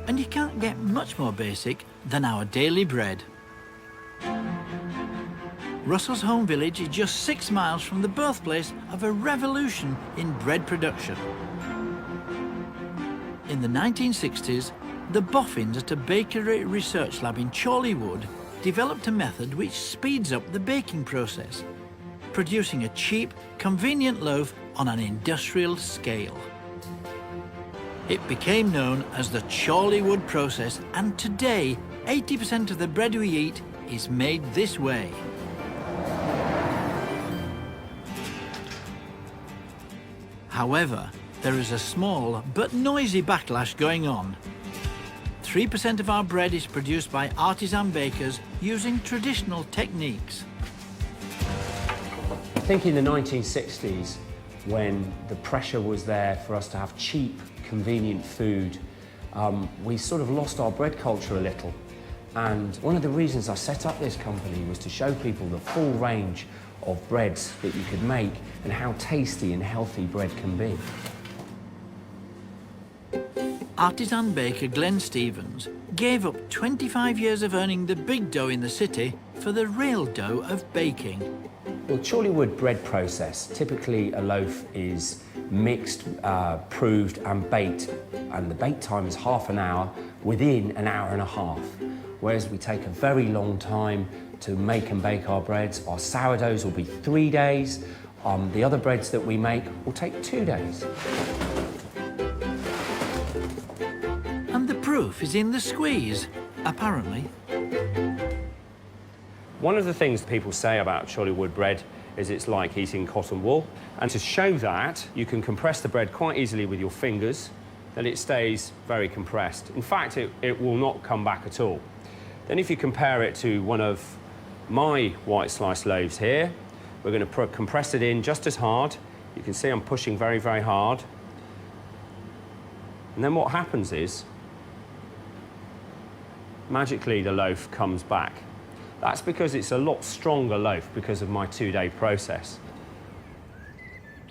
And you can't get much more basic than our daily bread. Russel's home village is just 6 miles from the birthplace of a revolution in bread production. In the 1960s, the boffins at a bakery research lab in Chorleywood developed a method which speeds up the baking process, producing a cheap, convenient loaf on an industrial scale. It became known as the Chorleywood process, and today 80% of the bread we eat is made this way. However, there is a small but noisy backlash going on. 3% of our bread is produced by artisan bakers using traditional techniques. I think in the 1960s, when the pressure was there for us to have cheap, convenient food, we sort of lost our bread culture a little. And one of the reasons I set up this company was to show people the full range of breads that you could make and how tasty and healthy bread can be. Artisan baker Glenn Stevens gave up 25 years of earning the big dough in the city for the real dough of baking. Well, Chorleywood bread process, typically a loaf is mixed, proved and baked, and the bake time is half an hour within an hour and a half, whereas we take a very long time to make and bake our breads. Our sourdoughs will be 3 days. The other breads that we make will take 2 days. And the proof is in the squeeze, apparently. One of the things people say about Chorleywood bread is it's like eating cotton wool. And to show that, you can compress the bread quite easily with your fingers, and it stays very compressed. In fact, it will not come back at all. Then if you compare it to one of my white sliced loaves here, we're going to compress it in just as hard. You can see I'm pushing very, very hard. And then what happens is, magically the loaf comes back. That's because it's a lot stronger loaf because of my 2-day process.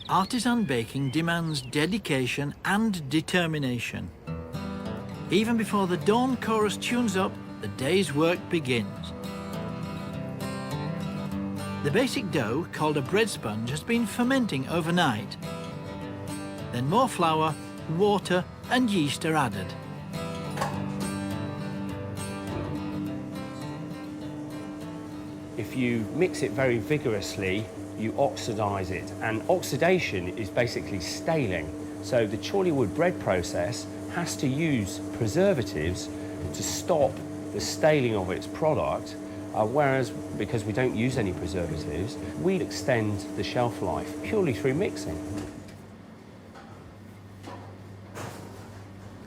Artisan baking demands dedication and determination. Even before the dawn chorus tunes up, the day's work begins. The basic dough, called a bread sponge, has been fermenting overnight. Then more flour, water and yeast are added. If you mix it very vigorously, you oxidize it, and oxidation is basically staling. So the Chorleywood bread process has to use preservatives to stop the staling of its product, whereas because we don't use any preservatives, we extend the shelf life purely through mixing.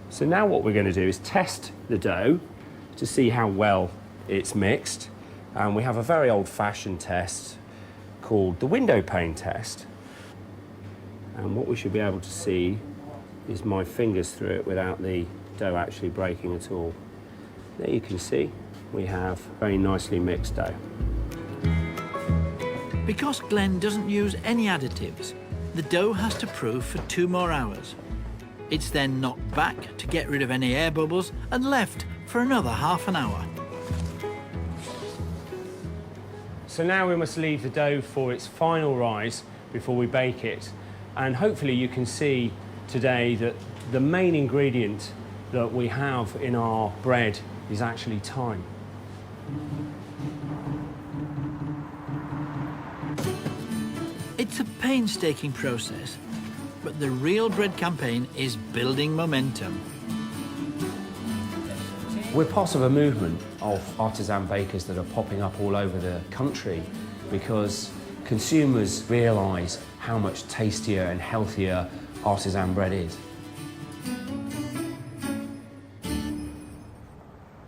So now what we're going to do is test the dough to see how well it's mixed. And we have a very old-fashioned test called the window pane test. And what we should be able to see is my fingers through it without the dough actually breaking at all. There you can see we have very nicely mixed dough. Because Glenn doesn't use any additives, the dough has to proof for 2 more hours. It's then knocked back to get rid of any air bubbles and left for another half an hour. So now we must leave the dough for its final rise before we bake it. And hopefully you can see today that the main ingredient that we have in our bread is actually thyme. It's a painstaking process, but the real bread campaign is building momentum. We're part of a movement of artisan bakers that are popping up all over the country because consumers realise how much tastier and healthier artisan bread is.